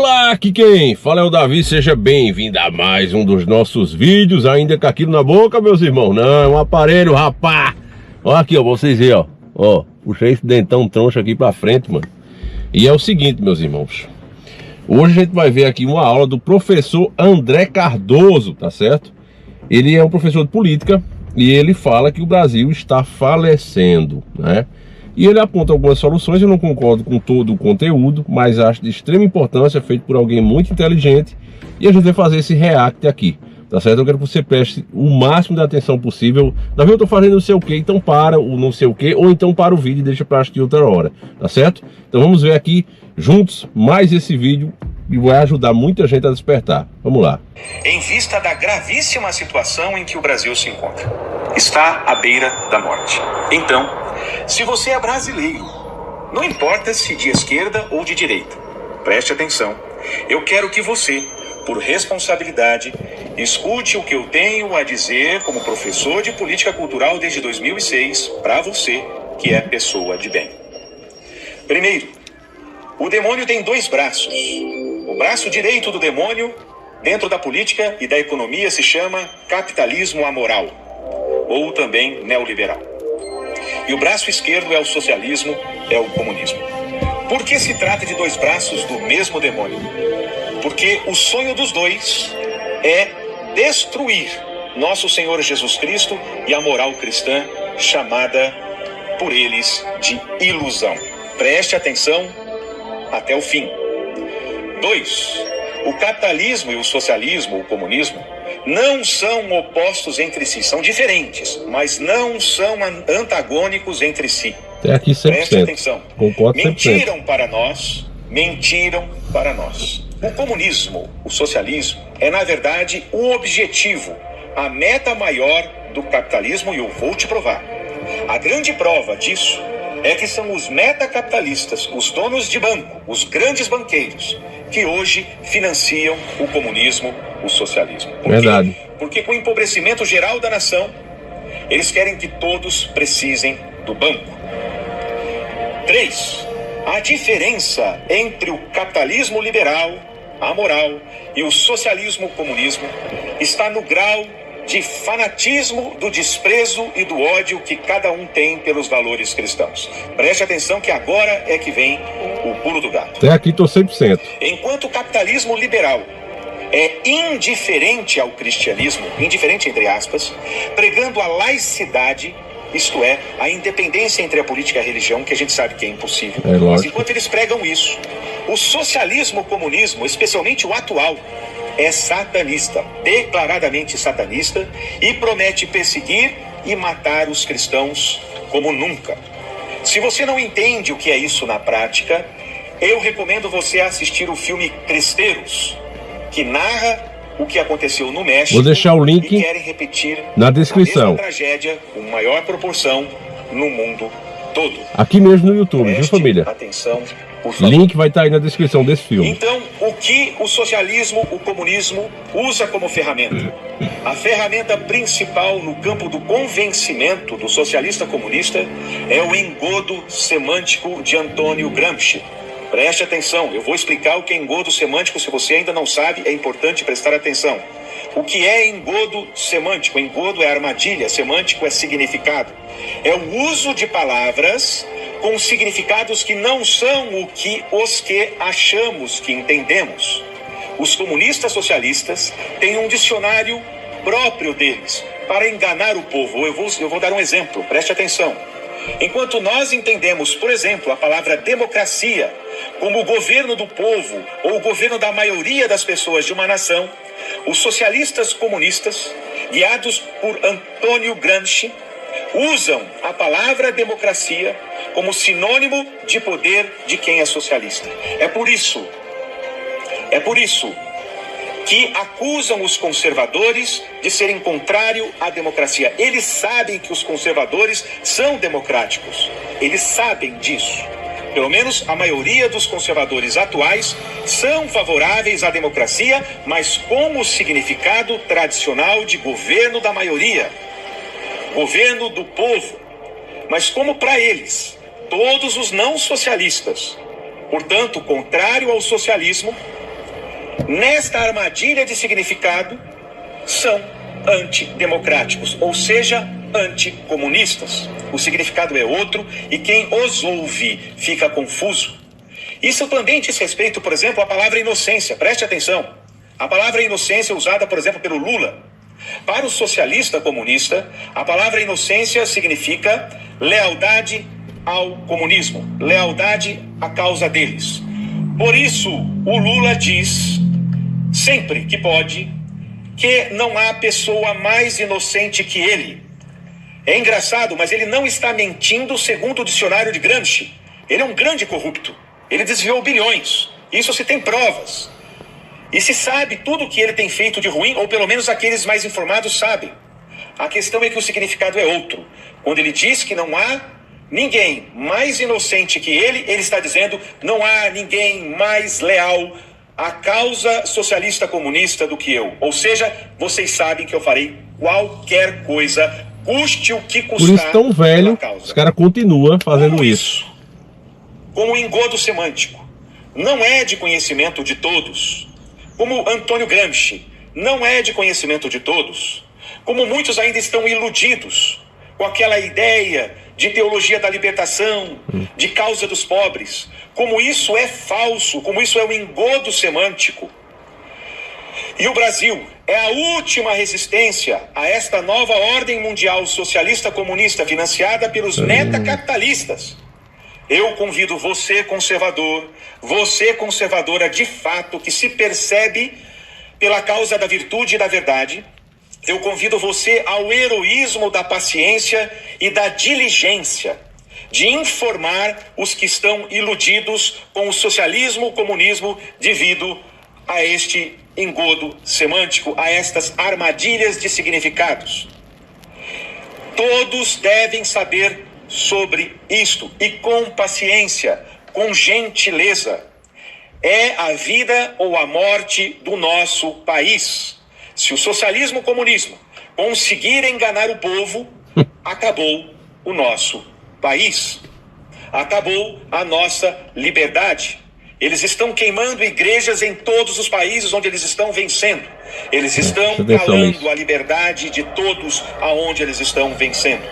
Olá, aqui quem fala é o Davi, seja bem-vindo a mais um dos nossos vídeos, ainda com aquilo na boca, meus irmãos. Não, é um aparelho, rapá. Olha aqui, ó, vocês verem, ó, puxei esse dentão troncho aqui pra frente, mano. E é o seguinte, meus irmãos, hoje a gente vai ver aqui uma aula do professor André Cardoso, tá certo? Ele é um professor de política e ele fala que o Brasil está falecendo, né? E ele aponta algumas soluções. Eu não concordo com todo o conteúdo, mas acho de extrema importância, feito por alguém muito inteligente. E a gente vai fazer esse react aqui, tá certo? Eu quero que você preste o máximo de atenção possível. Davi, eu tô fazendo não sei o que, então para o não sei o que, ou então para o vídeo e deixa para assistir outra hora, tá certo? Então vamos ver aqui juntos mais esse vídeo e vai ajudar muita gente a despertar. Vamos lá. Em vista da gravíssima situação em que o Brasil se encontra, está à beira da morte. Então, se você é brasileiro, não importa se de esquerda ou de direita, preste atenção. Eu quero que você, por responsabilidade, escute o que eu tenho a dizer como professor de política cultural desde 2006 para você que é pessoa de bem. Primeiro, o demônio tem dois braços. O braço direito do demônio, dentro da política e da economia, se chama capitalismo amoral, ou também neoliberal. E o braço esquerdo é o socialismo, é o comunismo. Por que se trata de dois braços do mesmo demônio? Porque o sonho dos dois é destruir nosso Senhor Jesus Cristo e a moral cristã, chamada por eles de ilusão. Preste atenção até o fim. 2. O capitalismo e o socialismo, o comunismo, não são opostos entre si, são diferentes, mas não são antagônicos entre si. Até aqui 100%. Preste atenção. Concordo 100%. Mentiram para nós. O comunismo, o socialismo, é na verdade o objetivo, a meta maior do capitalismo, e eu vou te provar. A grande prova disso é que são os metacapitalistas, os donos de banco, os grandes banqueiros, que hoje financiam o comunismo, o socialismo. Por Verdade. quê? Porque com o empobrecimento geral da nação, eles querem que todos precisem do banco. 3. A diferença entre o capitalismo liberal, amoral, e o socialismo comunismo está no grau de fanatismo, do desprezo e do ódio que cada um tem pelos valores cristãos. Preste atenção que agora é que vem o pulo do gato. Até aqui tô 100%. Enquanto o capitalismo liberal é indiferente ao cristianismo, indiferente entre aspas, pregando a laicidade, isto é, a independência entre a política e a religião, que a gente sabe que é impossível. Mas enquanto eles pregam isso, o socialismo comunismo, especialmente o atual, é satanista, declaradamente satanista, e promete perseguir e matar os cristãos como nunca. Se você não entende o que é isso na prática, eu recomendo você assistir o filme Cristeiros, que narra o que aconteceu no México. Vou deixar o link e querem repetir na descrição. A mesma tragédia com maior proporção no mundo todo. Aqui mesmo no YouTube, viu, família? Atenção, por favor. Link vai estar aí na descrição desse filme. Então, o que o socialismo, o comunismo usa como ferramenta? A ferramenta principal no campo do convencimento do socialista comunista é o engodo semântico de Antônio Gramsci. Preste atenção, eu vou explicar o que é engodo semântico. Se você ainda não sabe, é importante prestar atenção. O que é engodo semântico? Engodo é armadilha, semântico é significado. É o uso de palavras com significados que não são os que achamos que entendemos. Os comunistas socialistas têm um dicionário próprio deles para enganar o povo. Eu vou dar um exemplo, preste atenção. Enquanto nós entendemos, por exemplo, a palavra democracia como o governo do povo ou o governo da maioria das pessoas de uma nação, os socialistas comunistas, guiados por Antônio Gramsci, usam a palavra democracia como sinônimo de poder de quem é socialista. É por isso que acusam os conservadores de serem contrários à democracia. Eles sabem que os conservadores são democráticos. Eles sabem disso. Pelo menos a maioria dos conservadores atuais são favoráveis à democracia, mas com o significado tradicional de governo da maioria, governo do povo. Mas como para eles, todos os não socialistas, portanto, contrário ao socialismo, nesta armadilha de significado, são antidemocráticos, ou seja, anticomunistas. O significado é outro e quem os ouve fica confuso. Isso também diz respeito, por exemplo, à palavra inocência. Preste atenção. A palavra inocência usada, por exemplo, pelo Lula. Para o socialista comunista, a palavra inocência significa lealdade ao comunismo, lealdade à causa deles. Por isso, o Lula diz, sempre que pode, que não há pessoa mais inocente que ele. É engraçado, mas ele não está mentindo segundo o dicionário de Gramsci. Ele é um grande corrupto. Ele desviou bilhões. Isso se tem provas. E se sabe tudo o que ele tem feito de ruim, ou pelo menos aqueles mais informados sabem. A questão é que o significado é outro. Quando ele diz que não há ninguém mais inocente que ele está dizendo não há ninguém mais leal à causa socialista comunista do que eu. Ou seja, vocês sabem que eu farei qualquer coisa, custe o que custar. Por isso tão velho, os caras continuam fazendo isso. Como engodo semântico. Não é de conhecimento de todos. Como Antônio Gramsci, não é de conhecimento de todos. Como muitos ainda estão iludidos com aquela ideia de teologia da libertação, de causa dos pobres. Como isso é falso, como isso é um engodo semântico. E o Brasil é a última resistência a esta nova ordem mundial socialista comunista financiada pelos metacapitalistas. Eu convido você, conservador, você, conservadora de fato, que se percebe pela causa da virtude e da verdade, eu convido você ao heroísmo da paciência e da diligência, de informar os que estão iludidos com o socialismo, o comunismo, devido a este engodo semântico, a estas armadilhas de significados. Todos devem saber sobre isto e com paciência, com gentileza. É a vida ou a morte do nosso país. Se o socialismo e o comunismo conseguirem enganar o povo, acabou o nosso país. Acabou a nossa liberdade. Eles estão queimando igrejas em todos os países onde eles estão vencendo. Eles estão calando a liberdade de todos aonde eles estão vencendo.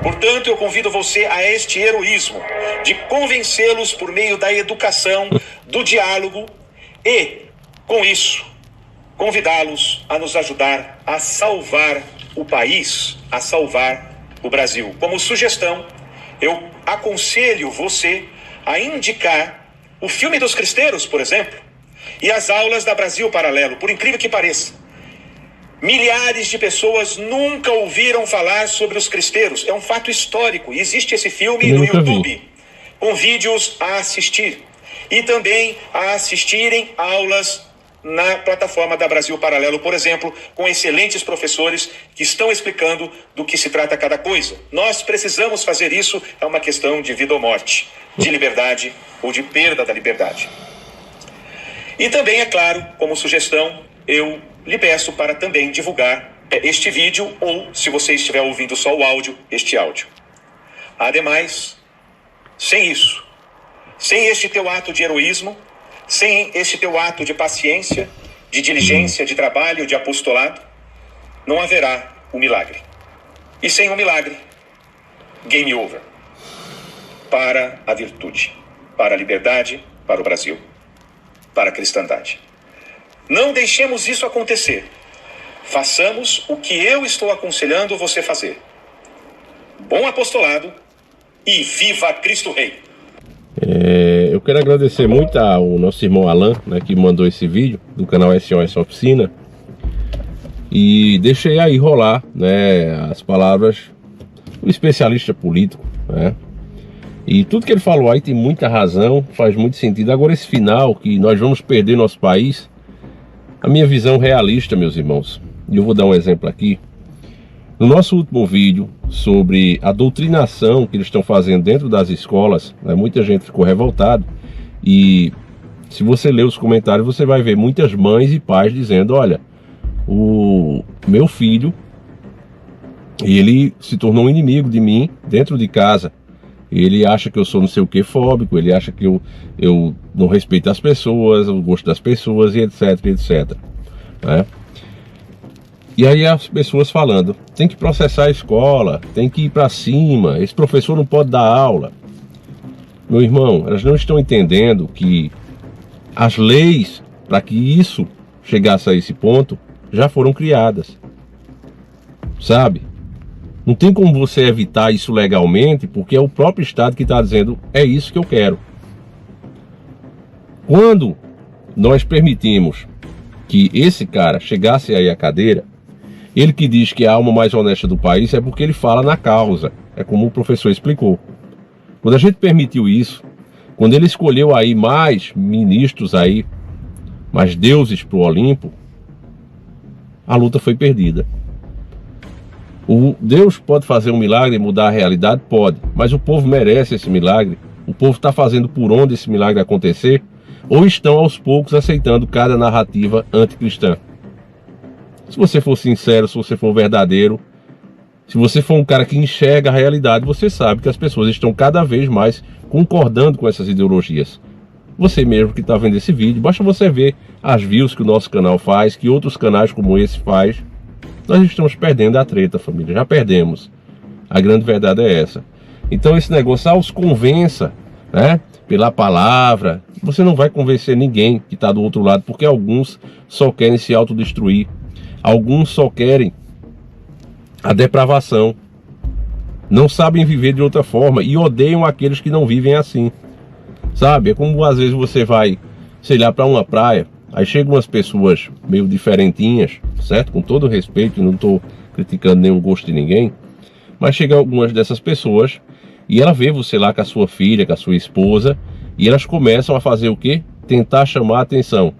Portanto, eu convido você a este heroísmo de convencê-los por meio da educação, do diálogo e, com isso, convidá-los a nos ajudar a salvar o país, a salvar o Brasil. Como sugestão, eu aconselho você a indicar o filme dos Cristeiros, por exemplo, e as aulas da Brasil Paralelo, por incrível que pareça. Milhares de pessoas nunca ouviram falar sobre os cristeiros. É um fato histórico. Existe esse filme no YouTube, com vídeos a assistir. E também a assistirem aulas na plataforma da Brasil Paralelo, por exemplo, com excelentes professores que estão explicando do que se trata cada coisa. Nós precisamos fazer isso, é uma questão de vida ou morte, de liberdade ou de perda da liberdade. E também, é claro, como sugestão, eu lhe peço para também divulgar este vídeo ou, se você estiver ouvindo só o áudio, este áudio. Ademais, sem isso, sem este teu ato de heroísmo, sem este teu ato de paciência, de diligência, de trabalho, de apostolado, não haverá um milagre. E sem um milagre, game over. Para a virtude, para a liberdade, para o Brasil, para a cristandade. Não deixemos isso acontecer. Façamos o que eu estou aconselhando você fazer. Bom apostolado e viva Cristo Rei! Eu quero agradecer muito ao nosso irmão Alan, né, que mandou esse vídeo do canal SOS Oficina. E deixei aí rolar, né, as palavras do especialista político, né? E tudo que ele falou aí tem muita razão, faz muito sentido. Agora esse final, que nós vamos perder nosso país, a minha visão realista, meus irmãos, e eu vou dar um exemplo aqui. No nosso último vídeo sobre a doutrinação que eles estão fazendo dentro das escolas, né, muita gente ficou revoltada. E se você ler os comentários, você vai ver muitas mães e pais dizendo: olha, o meu filho, ele se tornou um inimigo de mim dentro de casa. ele acha que eu sou não sei o que fóbico, ele acha que eu não respeito as pessoas, o gosto das pessoas e etc, etc, né? E aí as pessoas falando, tem que processar a escola, tem que ir para cima, esse professor não pode dar aula. Meu irmão, elas não estão entendendo que as leis para que isso chegasse a esse ponto já foram criadas, sabe? Não tem como você evitar isso legalmente, porque é o próprio Estado que está dizendo, é isso que eu quero. Quando nós permitimos que esse cara chegasse aí à cadeira, ele que diz que é a alma mais honesta do país é porque ele fala na causa, é como o professor explicou. Quando a gente permitiu isso, quando ele escolheu aí mais ministros aí, mais deuses para o Olimpo, a luta foi perdida. O Deus pode fazer um milagre e mudar a realidade? Pode, mas o povo merece esse milagre? O povo está fazendo por onde esse milagre acontecer? Ou estão aos poucos aceitando cada narrativa anticristã? Se você for sincero, se você for verdadeiro, se você for um cara que enxerga a realidade, você sabe que as pessoas estão cada vez mais concordando com essas ideologias. Você mesmo que está vendo esse vídeo, basta você ver as views que o nosso canal faz, que outros canais como esse faz. Nós estamos perdendo a treta, família, já perdemos. A grande verdade é essa. Então esse negócio, os convença, né, pela palavra, você não vai convencer ninguém que está do outro lado, porque alguns só querem se autodestruir. Alguns só querem a depravação, não sabem viver de outra forma e odeiam aqueles que não vivem assim, sabe? É como às vezes você vai, sei lá, para uma praia, aí chegam umas pessoas meio diferentinhas, certo? Com todo respeito, não estou criticando nenhum gosto de ninguém, mas chegam algumas dessas pessoas e ela vê você lá com a sua filha, com a sua esposa, e elas começam a fazer o quê? Tentar chamar a atenção,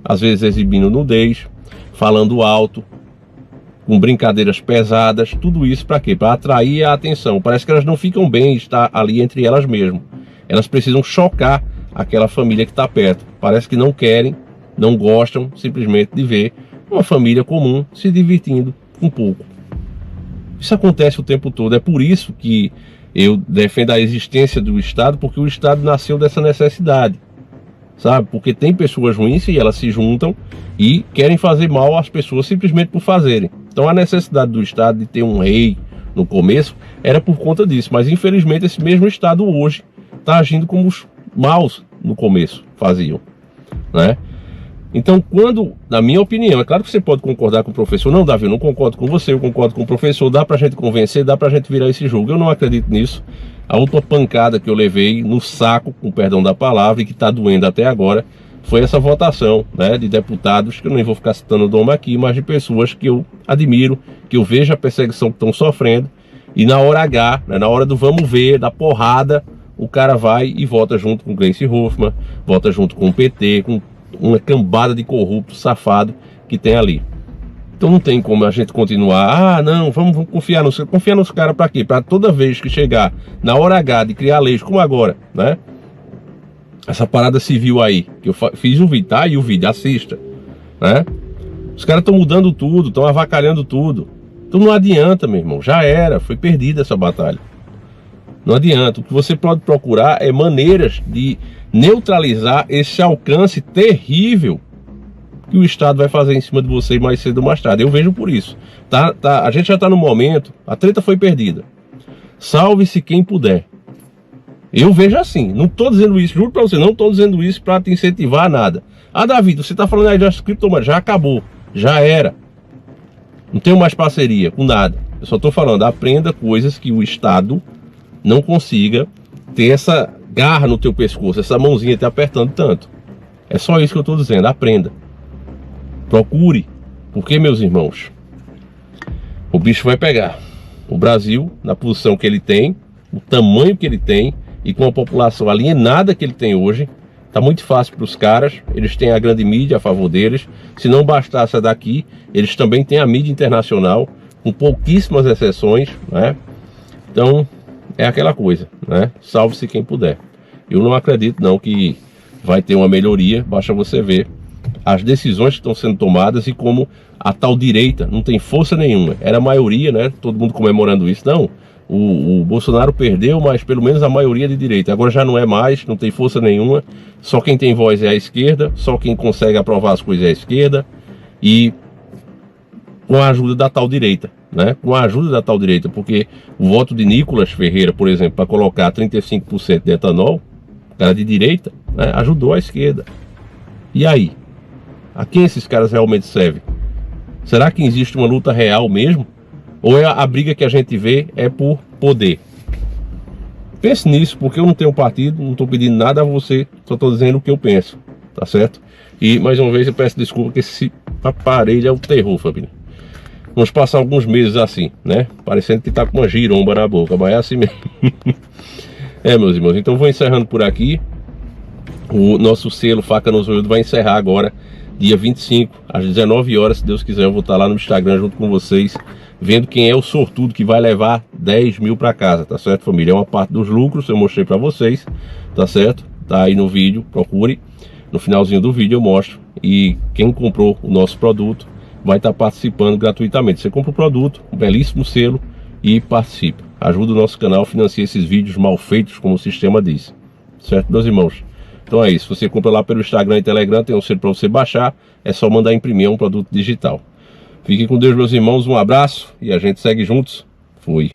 às vezes exibindo nudez, falando alto, com brincadeiras pesadas, tudo isso para quê? Para atrair a atenção. Parece que elas não ficam bem em estar ali entre elas mesmas. Elas precisam chocar aquela família que está perto. Parece que não querem, não gostam simplesmente de ver uma família comum se divertindo um pouco. Isso acontece o tempo todo. É por isso que eu defendo a existência do Estado, porque o Estado nasceu dessa necessidade, sabe? Porque tem pessoas ruins e elas se juntam e querem fazer mal às pessoas simplesmente por fazerem. Então a necessidade do Estado de ter um rei no começo era por conta disso, mas infelizmente esse mesmo Estado hoje está agindo como os maus no começo faziam, né? Então quando, na minha opinião, é claro que você pode concordar com o professor, não, Davi, eu não concordo com você, eu concordo com o professor, dá pra gente convencer, dá pra gente virar esse jogo. Eu não acredito nisso. A outra pancada que eu levei no saco, com perdão da palavra, e que está doendo até agora, foi essa votação, né, de deputados, que eu nem vou ficar citando o nome aqui, mas de pessoas que eu admiro, que eu vejo a perseguição que estão sofrendo, e na hora H, né, na hora do vamos ver, da porrada, o cara vai e vota junto com Gleice Hoffmann, vota junto com o PT, com uma cambada de corrupto, safado que tem ali. Então não tem como a gente continuar, não, vamos confiar nos caras para quê? Para toda vez que chegar na hora H de criar leis, como agora, né? Essa parada civil aí, que eu fiz o vídeo, tá aí o vídeo, assista, né? Os caras estão mudando tudo, estão avacalhando tudo. Então não adianta, meu irmão, já era, foi perdida essa batalha. Não adianta, o que você pode procurar é maneiras de neutralizar esse alcance terrível que o Estado vai fazer em cima de você mais cedo ou mais tarde. Eu vejo por isso. A gente já está no momento, a treta foi perdida. Salve-se quem puder. Eu vejo assim, não estou dizendo isso, juro para você, não estou dizendo isso para te incentivar a nada. Ah, Davi, você está falando aí das criptomoedas, já acabou, já era. Não tenho mais parceria com nada. Eu só estou falando, aprenda coisas que o Estado não consiga ter essa garra no teu pescoço, essa mãozinha te apertando tanto. É só isso que eu estou dizendo, aprenda. Procure, porque, meus irmãos, o bicho vai pegar. O Brasil, na posição que ele tem, o tamanho que ele tem, e com a população alienada que ele tem hoje, tá muito fácil para os caras. Eles têm a grande mídia a favor deles. Se não bastasse a daqui, eles também têm a mídia internacional, com pouquíssimas exceções, né? Então, é aquela coisa, né? Salve-se quem puder. Eu não acredito não que vai ter uma melhoria, basta você ver as decisões que estão sendo tomadas e como a tal direita não tem força nenhuma. Era a maioria, né? Todo mundo comemorando isso. Não, O Bolsonaro perdeu, mas pelo menos a maioria de direita. Agora já não é mais, não tem força nenhuma. Só quem tem voz é a esquerda, só quem consegue aprovar as coisas é a esquerda. E com a ajuda da tal direita, né? Com a ajuda da tal direita, porque o voto de Nicolas Ferreira, por exemplo, para colocar 35% de etanol, cara de direita, né, ajudou a esquerda. E aí? A quem esses caras realmente servem? Será que existe uma luta real mesmo? Ou é a briga que a gente vê é por poder? Pense nisso, porque eu não tenho partido, não estou pedindo nada a você, só estou dizendo o que eu penso, tá certo? E mais uma vez eu peço desculpa que esse aparelho é o terror, família. Vamos passar alguns meses assim, né? Parecendo que tá com uma giromba na boca, mas é assim mesmo. Meus irmãos, então vou encerrando por aqui. O nosso selo Faca no Zoiudo vai encerrar agora, dia 25, às 19 horas, se Deus quiser, eu vou estar lá no Instagram junto com vocês, vendo quem é o sortudo que vai levar 10 mil para casa, tá certo, família? É uma parte dos lucros, eu mostrei para vocês, tá certo? Tá aí no vídeo, procure, no finalzinho do vídeo eu mostro, e quem comprou o nosso produto vai estar participando gratuitamente. Você compra o produto, um belíssimo selo, e participa. Ajuda o nosso canal, financia esses vídeos mal feitos, como o sistema diz, certo, meus irmãos? Então é isso, você compra lá pelo Instagram e Telegram, tem um selo para você baixar, é só mandar imprimir, um produto digital. Fiquem com Deus, meus irmãos, um abraço e a gente segue juntos. Fui.